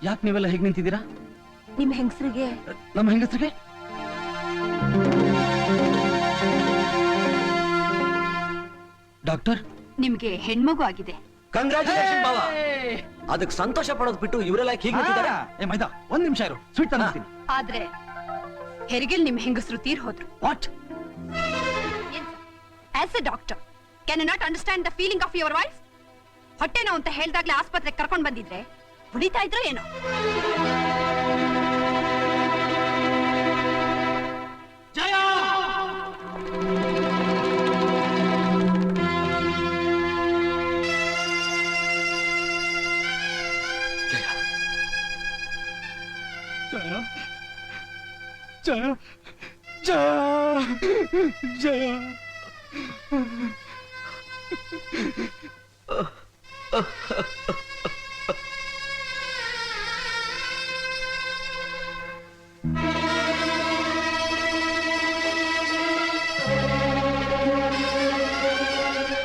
ಯಾಕೆ ನೀವೆಲ್ಲ ಹೇಗೆ ನಿಂತಿದ್ದೀರಾ? ನಿಮ್ ಹೆಂಗಸರಿಗೆ ನಮ್ಮ ಹೆಂಗಸರಿಗೆ ಡಾಕ್ಟರ್ ನಿಮ್ಗೆ ಹೆಣ್ಮಗು ಆಗಿದೆ. ಕಂಗ್ರಾಚುಲೇಷನ್ ಬಾವ. ಅದಕ್ಕೆ ಸಂತೋಷ ಪಡೋದು ಬಿಟ್ಟು ಇವರೆಲ್ಲ ಹೀಗೆ ನಿಂತಿದ್ದಾರೆ. ಏ ಮೈದಾ, ಒಂದ್ ನಿಮಿಷ ಇರು, ಸ್ವೀಟ್ ತಂದಿದ್ದೀನಿ. ಆದ್ರೆ ಹೆರಿಗೆಲ್ ನಿಮ್ ಹೆಂಗಸರು ತೀರ್ ಹೋದ್ರು. What? As a doctor can you not understand the feeling of your wife? ಹೊಟ್ಟೆ ನೋವು ಅಂತ ಹೇಳ್ದಾಗ್ಲೇ ಆಸ್ಪತ್ರೆಗೆ ಕರ್ಕೊಂಡ್ ಬಂದಿದ್ರೆ ಉಳಿತಾ ಇದ್ರು ಏನೋ. ಜಯ! ಜಯ ಜಯ ಜಯ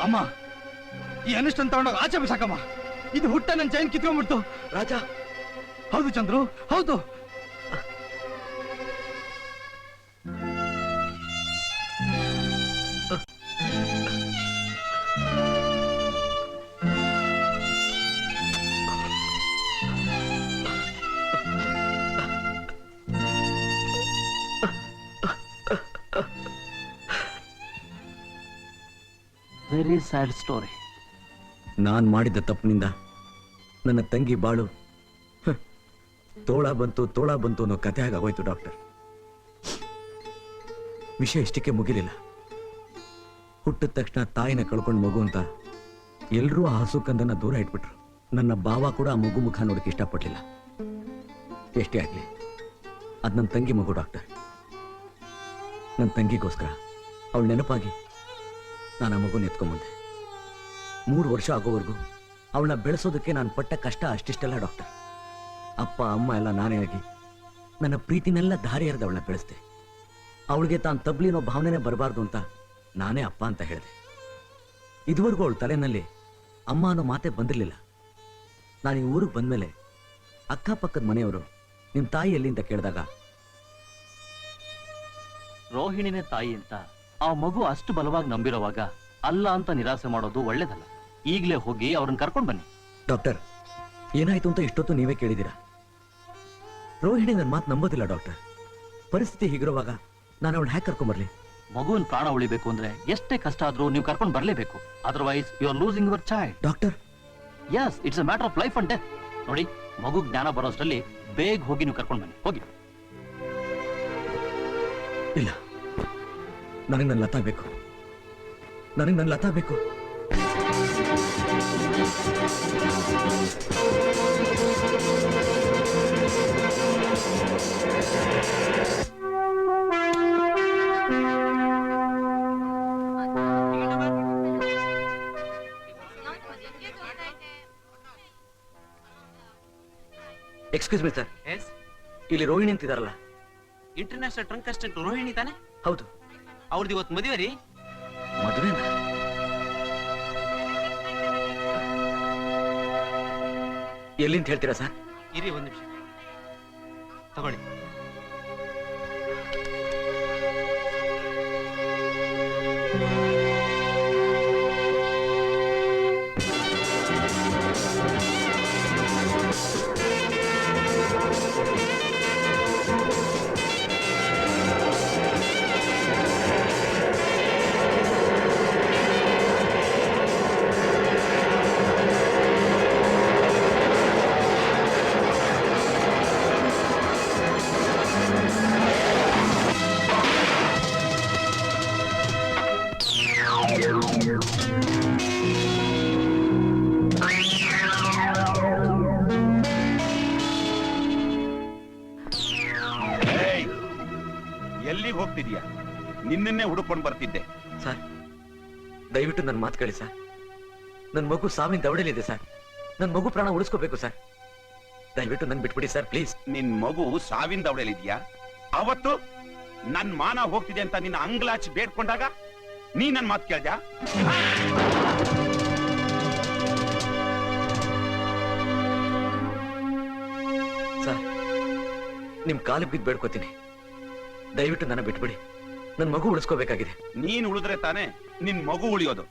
ಅಮ್ಮ, ಈ ಅನಿಷ್ಟನ್ ತಗೊಂಡೋಗ ಆಚೆ ಬಿಸಾಕಮ್ಮ. ಇದು ಹುಟ್ಟ ನನ್ನ ಚೈನ್ ಕಿತ್ಕೊಂಡ್ಬಿಡ್ತು. ರಾಜ? ಹೌದು ಚಂದ್ರು, ಹೌದು. Very sad story. ನಾನ್ ಮಾಡಿದ್ದ ತಪ್ಪಿನಿಂದ ನನ್ನ ತಂಗಿ ಬಾಳು ತೋಳ ಬಂತು ಅನ್ನೋ ಕಥೆ ಆಗೋಯ್ತು ಡಾಕ್ಟರ್. ವಿಷಯ ಇಷ್ಟಕ್ಕೆ ಮುಗಿಲಿಲ್ಲ. ಹುಟ್ಟಿದ ತಕ್ಷಣ ತಾಯಿನ ಕಳ್ಕೊಂಡು ಮಗು ಅಂತ ಎಲ್ರೂ ಆ ಹಸು ಕಂದನ್ನ ದೂರ ಇಟ್ಬಿಟ್ರು. ನನ್ನ ಭಾವ ಕೂಡ ಆ ಮಗು ಮುಖ ನೋಡಕ್ಕೆ ಇಷ್ಟಪಡ್ಲಿಲ್ಲ. ಎಷ್ಟೇ ಆಗ್ಲಿ, ಅದ್ ನನ್ನ ತಂಗಿ ಮಗು ಡಾಕ್ಟರ್. ನನ್ನ ತಂಗಿಗೋಸ್ಕರ ಅವಳು ನೆನಪಾಗಿ ನಾನು ಆ ಮಗುನ ಎತ್ಕೊಂಬಂದೆ. 3 ವರ್ಷ ಆಗೋವರೆಗೂ ಅವಳನ್ನ ಬೆಳೆಸೋದಕ್ಕೆ ನಾನು ಪಟ್ಟ ಕಷ್ಟ ಅಷ್ಟಿಷ್ಟಲ್ಲ ಡಾಕ್ಟರ್. ಅಪ್ಪ ಅಮ್ಮ ಎಲ್ಲ ನಾನೇ ಆಗಿ ನನ್ನ ಪ್ರೀತಿನೆಲ್ಲ ದಾರಿ ಎರೆದು ಅವಳನ್ನ ಬೆಳೆಸ್ದೆ. ಅವಳಿಗೆ ತಾನು ತಬ್ಲಿನೋ ಭಾವನೆನೇ ಬರಬಾರ್ದು ಅಂತ ನಾನೇ ಅಪ್ಪ ಅಂತ ಹೇಳಿದೆ. ಇದುವರೆಗೂ ಅವಳ ತಲೆನಲ್ಲಿ ಅಮ್ಮ ಅನ್ನೋ ಮಾತೇ ಬಂದಿರಲಿಲ್ಲ. ನಾನು ಈ ಊರಿಗೆ ಬಂದಮೇಲೆ ಅಕ್ಕಪಕ್ಕದ ಮನೆಯವರು ನಿಮ್ಮ ತಾಯಿ ಎಲ್ಲಿ ಅಂತ ಕೇಳಿದಾಗ ರೋಹಿಣಿನೇ ತಾಯಿ ಅಂತ ಆ ಮಗು ಅಷ್ಟು ಬಲವಾಗಿ ನಂಬಿರೋವಾಗ ಅಲ್ಲ ಅಂತ ನಿರಾಸೆ ಮಾಡೋದು ಒಳ್ಳೇದಲ್ಲ. ಈಗಲೇ ಹೋಗಿ ಅವ್ರನ್ನ ಕರ್ಕೊಂಡು ಬನ್ನಿ. ಡಾಕ್ಟರ್, ಏನಾಯ್ತು ಅಂತ ಇಷ್ಟೊತ್ತು ನೀವೇ ಕೇಳಿದ್ದೀರಾ. ರೋಹಿಣಿ ನನ್ನ ಮಾತು ನಂಬೋದಿಲ್ಲ ಡಾಕ್ಟರ್. ಪರಿಸ್ಥಿತಿ ಹೀಗಿರುವಾಗ ನಾನು ಅವಳು ಹ್ಯಾಕ್ ಕರ್ಕೊಂಡ್ಬರ್ಲಿ? ಮಗುವಿನ ಪ್ರಾಣ ಉಳಿಬೇಕು ಅಂದ್ರೆ ಎಷ್ಟೇ ಕಷ್ಟ ಆದ್ರೂ ನೀವು ಕರ್ಕೊಂಡು ಬರಲೇಬೇಕು. Otherwise you are losing your child. Doctor, yes, it's a matter of life and death. ನೋಡಿ, ಮಗು ಜ್ಞಾನ ಬರೋಷ್ಟರಲ್ಲಿ ಬೇಗ ಹೋಗಿ ನೀವು ಕರ್ಕೊಂಡು ಬನ್ನಿ. ಹೋಗಿ. ಇಲ್ಲ, ನನಗೆ ನನ್ನ ಲತಾ ಬೇಕು. ನನಗೆ ನನ್ನ ಲತಾ ಬೇಕು. ಎಕ್ಸ್ಕ್ಯೂಸ್ ಮೀ ಸರ್, ಇಲ್ಲಿ ರೋಹಿಣಿ ಅಂತಿದಾರಲ್ಲ? ಇಂಟರ್ನ್ಯಾಷನಲ್ ಟ್ರಂಕ್ ಅಸಿಸ್ಟೆಂಟ್ ರೋಹಿಣಿ ತಾನೆ? ಹೌದು. ಅವ್ರದ್ದು ಇವತ್ತು ಮದುವೆ ರೀ. ಮದುವೆನಾ? ಎಲ್ಲಿ ಅಂತ ಹೇಳ್ತೀರಾ ಸರ್? ಇರಿ ಒಂದು ನಿಮಿಷ ತಗೊಳ್ಳಿ. ಎಲ್ಲಿಗೆ ಹೋಗ್ತಿದ್ಯಾ? ನಿನ್ನನ್ನೇ ಹುಡುಕೊಂಡು ಬರ್ತಿದ್ದೆ. ಸರ್, ದಯವಿಟ್ಟು ನನ್ನ ಮಾತು ಕೇಳಿ ಸರ್. ನನ್ನ ಮಗು ಸಾವಿನ ದವಡೆಯಲ್ಲಿದೆ ಸರ್. ನನ್ನ ಮಗು ಪ್ರಾಣ ಉಳಿಸ್ಕೋಬೇಕು ಸರ್. ದಯವಿಟ್ಟು ನನ್ ಬಿಟ್ಬಿಡಿ ಸರ್, ಪ್ಲೀಸ್. ನಿನ್ ಮಗು ಸಾವಿನ ದವಡೆಯಲ್ಲಿದ್ಯಾ? ಅವತ್ತು ನನ್ ಮಾನ ಹೋಗ್ತಿದೆ ಅಂತ ನಿನ್ನ ಅಂಗ್ಲಾಚಿ ಬೇಡ್ಕೊಂಡಾಗ ನೀ ನನ್ ಮಾತು ಕೇಳ್ದ್ಯಾ? ಸರ್, ನಿಮ್ ಕಾಲಿಗೆ ಬಿದ್ದು ಬೇಡ್ಕೋತೀನಿ, ದಯವಿಟ್ಟು ನನ್ನ ಬಿಟ್ಬಿಡಿ. ನನ್ ಮಗು ಉಳಿಸ್ಕೋಬೇಕಾಗಿದೆ. ನೀನ್ ಉಳಿದ್ರೆ ತಾನೇ ನಿನ್ ಮಗು ಉಳಿಯೋದು.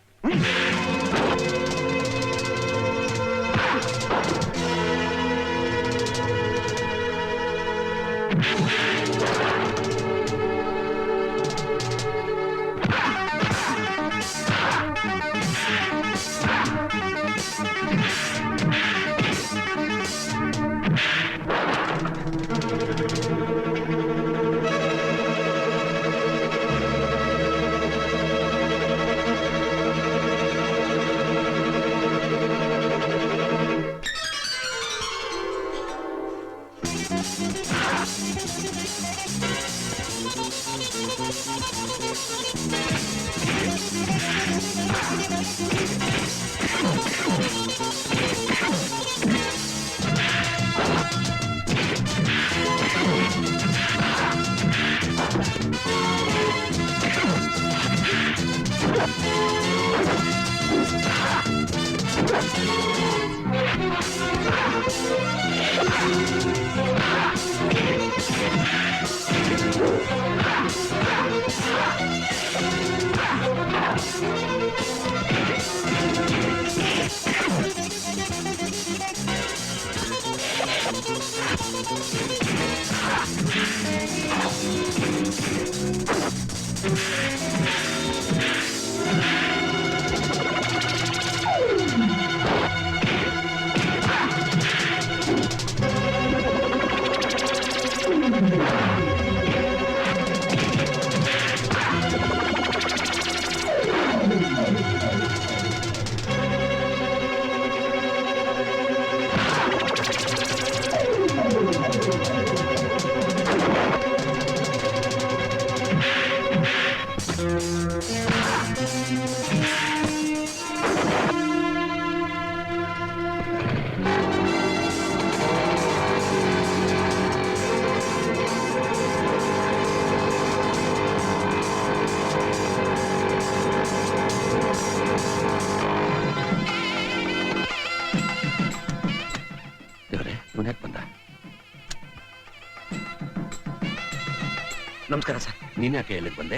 ನಮಸ್ಕಾರ ಸರ್. ನೀನ್ ಯಾಕೆ ಎಲ್ಲಿಗೆ ಬಂದೆ?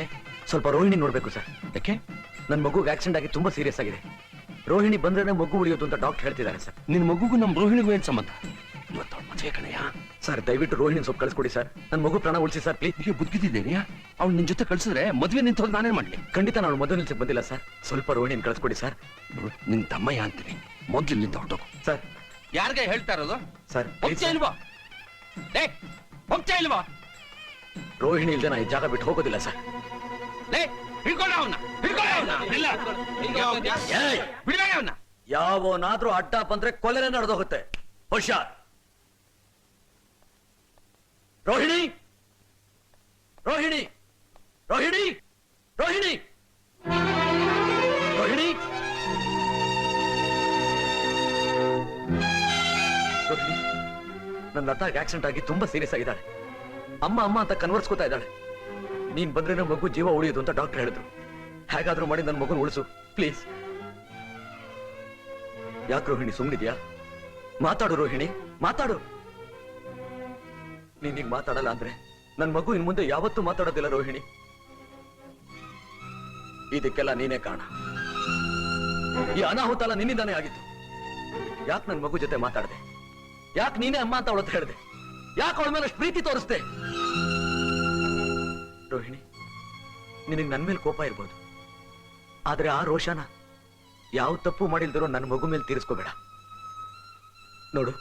ಸ್ವಲ್ಪ ರೋಹಿಣಿ ನೋಡ್ಬೇಕು ಸರ್. ಯಾಕೆ? ನನ್ನ ಮಗುಗೆ ಆಕ್ಸಿಡೆಂಟ್ ಆಗಿ ತುಂಬಾ ಸೀರಿಯಸ್ ಆಗಿದೆ. ರೋಹಿಣಿ ಬಂದ್ರೆ ಮಗು ಉಳಿಯೋದು ಅಂತ ಡಾಕ್ಟರ್ ಹೇಳ್ತಿದ್ದಾರೆ ಸರ್. ನಿನ್ ಮಗುಗೂ ನಮ್ ರೋಹಿಣಿಗೂ ಏನ್ ಸಂಬಂಧ? ಇವತ್ತು ಅವಳ ಮದುವೆ ಕಣಯ್ಯ. ಸರ್, ದಯವಿಟ್ಟು ರೋಹಿಣಿ ಸ್ವಲ್ಪ ಕಳ್ಸ್ಕೊಡಿ ಸರ್. ನನ್ನ ಮಗು ಪ್ರಾಣ ಉಳಿಸಿ ಸರ್, ಪ್ಲೀಸ್. ಈಗ ಬುದ್ಧಿದ್ದೇನೆಯಾ? ಅವ್ಳು ನಿನ್ ಜೊತೆ ಕಳ್ಸಿದ್ರೆ ಮದ್ವೆ ನಿಂತೋದ್ ನಾನೇನ್ ಮಾಡ್ಲಿ? ಖಂಡಿತ ನಾನು ಮೊದಲು ನಿಲ್ಸಕ್ ಬಂದಿಲ್ಲ ಸರ್. ಸ್ವಲ್ಪ ರೋಹಿಣಿನ ಕಳ್ಸ್ಕೊಡಿ ಸರ್. ನಿನ್ ತಮ್ಮಯ್ಯ ಅಂತೀನಿ, ಮೊದ್ಲು ನಿಂತ ಹೊರಟೋಗು. ಸರ್, ಯಾರಿಗೆ ಹೇಳ್ತಾ ಇರೋದು? ಸರ್ ಹೋಗ್ತಾ ಇಲ್ವಾ? ಲೇ, ಹೋಗ್ತಾ ಇಲ್ವಾ? ರೋಹಿಣಿ ಇಲ್ದೆ ನಾನು ಈ ಜಾಗ ಬಿಟ್ಟು ಹೋಗೋದಿಲ್ಲ ಸರ್. ಲೇ, ಹಿಡ್ಕೊಳ್ಳ ಅವನ್ನ, ಹಿಡ್ಕೊಳ್ಳ ಅವನ್ನ. ಇಲ್ಲ, ಏಯ್! ಬಿಡಬೇಡ ಅವನ್ನ. ಯಾವನಾದ್ರೂ ಅಡ್ಡ ಬಂದ್ರೆ ಕೊಲೆನೇ ನಡೆದೋಗುತ್ತೆ. ಹುಷಾರ್. ರೋಹಿಣಿ, ರೋಹಿಣಿ, ರೋಹಿಣಿ, ರೋಹಿಣಿ, ರೋಹಿಣಿ, ರೋಹಿಣಿ. ನನ್ನ ಲತಾಗೆ ಆಕ್ಸಿಡೆಂಟ್ ಆಗಿ ತುಂಬಾ ಸೀರಿಯಸ್ ಆಗಿದ್ದಾಳೆ. ಅಮ್ಮ ಅಮ್ಮ ಅಂತ ಕನ್ವರ್ಸ್ಕೋತಾ ಇದ್ದಾಳೆ. ನೀನ್ ಬಂದ್ರೆ ನಮ್ಮ ಮಗು ಜೀವ ಉಳಿಯೋದು ಅಂತ ಡಾಕ್ಟರ್ ಹೇಳಿದ್ರು. ಹೇಗಾದ್ರೂ ಮಾಡಿ ನನ್ನ ಮಗುನ ಉಳಿಸು ಪ್ಲೀಸ್. ಯಾಕೆ ರೋಹಿಣಿ ಸುಮ್ಮನಿದ್ಯಾ? ಮಾತಾಡು ರೋಹಿಣಿ, ಮಾತಾಡು. ನೀನೀಗ ಮಾತಾಡಲ್ಲ ಅಂದ್ರೆ ನನ್ನ ಮಗು ಇನ್ ಮುಂದೆ ಯಾವತ್ತೂ ಮಾತಾಡೋದಿಲ್ಲ ರೋಹಿಣಿ. ಇದಕ್ಕೆಲ್ಲ ನೀನೇ ಕಾರಣ. ಈ ಅನಾಹುತ ಎಲ್ಲ ನಿನ್ನಿಂದಾನೇ ಆಗಿತ್ತು. ಯಾಕೆ ನನ್ನ ಮಗು ಜೊತೆ ಮಾತಾಡದೆ? ಯಾಕೆ ನೀನೇ ಅಮ್ಮ ಅಂತ ಅವಳತ್ತ ಹೇಳಿದೆ? ಯಾಕೆ ಅವಳ ಮೇಲೆ ಅಷ್ಟು ಪ್ರೀತಿ ತೋರಿಸ್ದೆ? ರೋಹಿಣಿ, ನಿನಗೆ ನನ್ನ ಮೇಲೆ ಕೋಪ ಇರ್ಬೋದು, ಆದ್ರೆ ಆ ರೋಷನ ಯಾವ ತಪ್ಪು ಮಾಡಿಲ್ದಿರೋ ನನ್ನ ಮಗು ಮೇಲೆ ತೀರಿಸ್ಕೋಬೇಡ. ನೋಡು,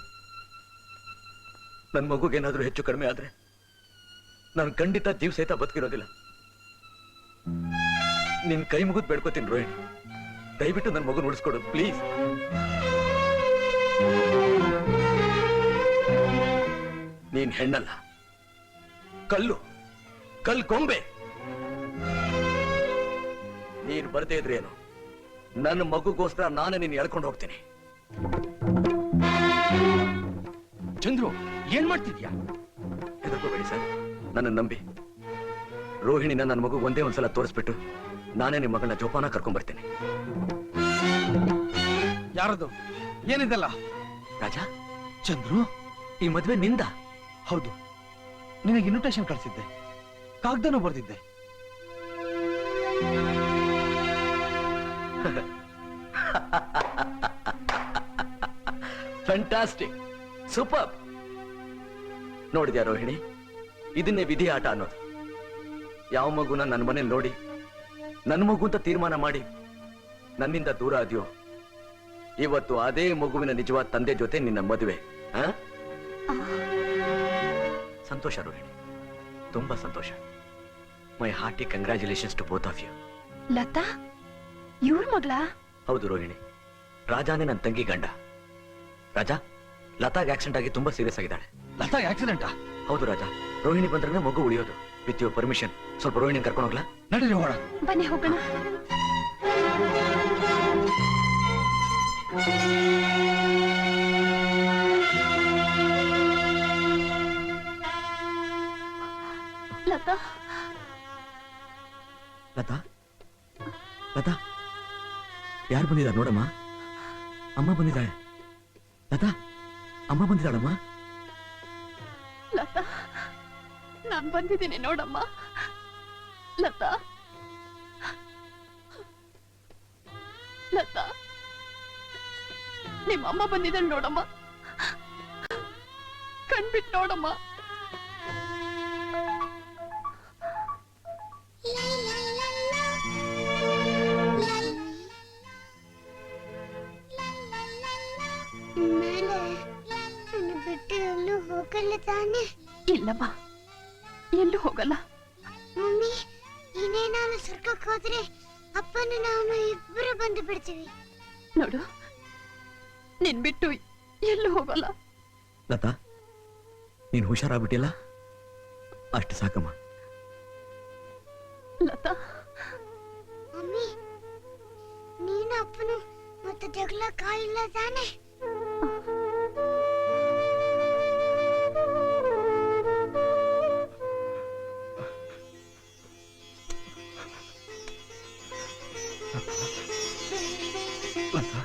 ನನ್ನ ಮಗುಗೇನಾದ್ರೂ ಹೆಚ್ಚು ಕಡಿಮೆ ಆದ್ರೆ ನಾನು ಖಂಡಿತ ಜೀವ ಸಹಿತ ಬದುಕಿರೋದಿಲ್ಲ. ನಿನ್ ಕೈ ಮುಗಿದು ಬೇಡ್ಕೋತೀನಿ ರೋಹಿಣಿ, ದಯವಿಟ್ಟು ನನ್ನ ಮಗು ಉಳಿಸ್ಕೊಡು ಪ್ಲೀಸ್. ನೀನ್ ಹೆಣ್ಣಲ್ಲ, ಕಲ್ಲು, ಕಲ್ ಕೊಂಬೆ. ನೀನ್ ಬರ್ದೇ ಇದ್ರೆ ಏನು, ನನ್ನ ಮಗುಗೋಸ್ಕರ ನಾನೇ ನೀನ್ ಎಳ್ಕೊಂಡು ಹೋಗ್ತೀನಿ. ಚಂದ್ರು, ಏನ್ ಮಾಡ್ತಿದ್ಯಾ? ಹೆದರ್ಕೋಬೇಡಿ ಸರ್, ನನ್ನ ನಂಬಿ. ರೋಹಿಣಿನ ನನ್ನ ಮಗು ಒಂದೇ ಒಂದ್ಸಲ ತೋರಿಸ್ಬಿಟ್ಟು ನಾನೇ ನಿಮ್ಮ ಮಗಳನ್ನ ಜೋಪಾನ ಕರ್ಕೊಂಡ್ ಬರ್ತೇನೆ. ಯಾರದು? ಏನಿದೆಲ್ಲ? ರಾಜಾ, ಚಂದ್ರು, ಈ ಮದ್ವೆ ನಿಂದ? ಹೌದು. ನಿನಗೆ ಇನ್ವಿಟೇಷನ್ ಕಳಿಸಿದ್ದೆ, ಕಾಗ್ದನೂ ಬರ್ದಿದ್ದೆ. Fantastic, super. ನೋಡಿದ್ಯಾ ರೋಹಿಣಿ, ಇದನ್ನೇ ವಿಧಿ ಆಟ ಅನ್ನೋದು. ಯಾವ ಮಗುನ ನನ್ನ ಮನೇಲಿ ನೋಡಿ ನನ್ನ ಮಗು ಅಂತ ತೀರ್ಮಾನ ಮಾಡಿ ನನ್ನಿಂದ ದೂರ ಆದ್ಯೋ, ಇವತ್ತು ಅದೇ ಮಗುವಿನ ನಿಜವಾದ ತಂದೆ ಜೊತೆ ನಿನ್ನ ಮದುವೆ. ಸಂತೋಷ ರೋಹಿಣಿ, ತುಂಬಾ ಸಂತೋಷ. My hearty congratulations to both of you. Latha ಇವ್ರ ಮಗಳ? ಹೌದು ರೋಹಿಣಿ, ರಾಜಾನೇ ನನ್ನ ತಂಗಿ ಗಂಡ. ರಾಜಾ, ಲತಾಗ್ ಆಕ್ಸಿಡೆಂಟ್ ಆಗಿ ತುಂಬಾ ಸೀರಿಯಸ್ ಆಗಿದ್ದಾಳೆ. ಲತಾಗೆ ಆಕ್ಸಿಡೆಂಟಾ? ಹೌದು ರಾಜಾ, ರೋಹಿಣಿ ಬಂದ್ರೆ ಮಗು ಉಳಿಯೋದು. ವಿತ್ ಯುವರ್ ಪರ್ಮಿಷನ್ ಸ್ವಲ್ಪ ರೋಹಿಣಿ ಕರ್ಕೊಂಡು ಹೋಗ್ಲಾ? ನಡೀರಿ ಹೋಗೋಣ. ಬನ್ನಿ ಹೋಗೋಣ. ಲತಾ, ಲತಾ, ಲತಾ, ಯಾರು ಬಂದಿದ್ದಾರೆ ನೋಡಮ್ಮ. ಅಮ್ಮ ಬಂದಿದ್ದಾಳೆ. ಲತಾ, ಅಮ್ಮ ಬಂದಿದ್ದಾಳಮ್ಮ. ಲತಾ, ನಾನ್ ಬಂದಿದ್ದೀನಿ ನೋಡಮ್ಮ. ಲತಾ, ಲತಾ, ನಿಮ್ಮಮ್ಮ ಬಂದಿದ್ದಾಳೆ ನೋಡಮ್ಮ. ಕಣ್ಬಿಟ್ಟು ನೋಡಮ್ಮ. ಬಿಟ್ಟು ಎಲ್ಲೂ ಹೋಗಲ್ಲ ತಾನೆ? ಇಲ್ಲಮ್ಮ, ಎಲ್ಲೂ ಹೋಗಲ್ಲ. ಮಮ್ಮಿ, ನೀನೇ ನಾನು ಸ್ವರ್ಗಕ್ಕೆ ಹೋದ್ರೆ ಅಪ್ಪನ ನಾನು ಇಬ್ಬರು ಬಂದು ಬಿಡ್ತೀವಿ. ನೋಡು, ನಿನ್ ಬಿಟ್ಟು ಎಲ್ಲೂ ಹೋಗಲ್ಲ. ಲತಾ, ನೀನು ಹುಷಾರಾಗ್ಬಿಟ್ಟಿಲ್ಲ, ಅಷ್ಟು ಸಾಕಮ್ಮ. ಲತಾ, ಮಮ್ಮಿ, ನೀನು ಅಪ್ಪನು ಮತ್ತೆ ಜಗಳ ಕಾಯಿಲ್ಲ ತಾನೆ? ಲತಾ,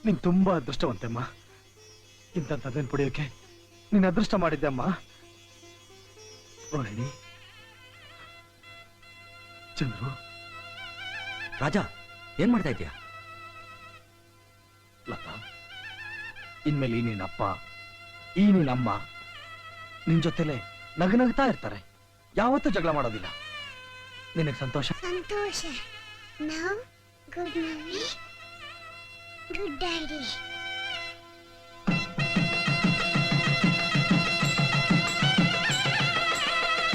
ನೀನ್ ತುಂಬಾ ಅದೃಷ್ಟವಂತೆಮ್ಮ. ಇಂಥ ತಂದೆನ್ ಪಡೆಯೋಕೆ ನೀನ್ ಅದೃಷ್ಟ ಮಾಡಿದ್ದೆ ಅಮ್ಮ. ರೋಹಿಣಿ, ಚಂದ್ರು, ರಾಜಾ, ಏನ್ ಮಾಡ್ತಾ ಇದೀಯಾ? ಲತಾ, ಇನ್ಮೇಲೆ ಈ ನಿನ್ನಪ್ಪ, ಈ ನಿನ್ನಮ್ಮ ನಿನ್ ಜೊತೆಲೆ ನಗನಗ್ತಾ ಇರ್ತಾರೆ. ಯಾವತ್ತೂ ಜಗಳ ಮಾಡೋದಿಲ್ಲ. ನಿನಗೆ ಸಂತೋಷ? ಸಂತೋಷ. ನಾವು ಗುಡ್ ಮಮ್ಮಿ, ಗುಡ್ ಡ್ಯಾಡಿ.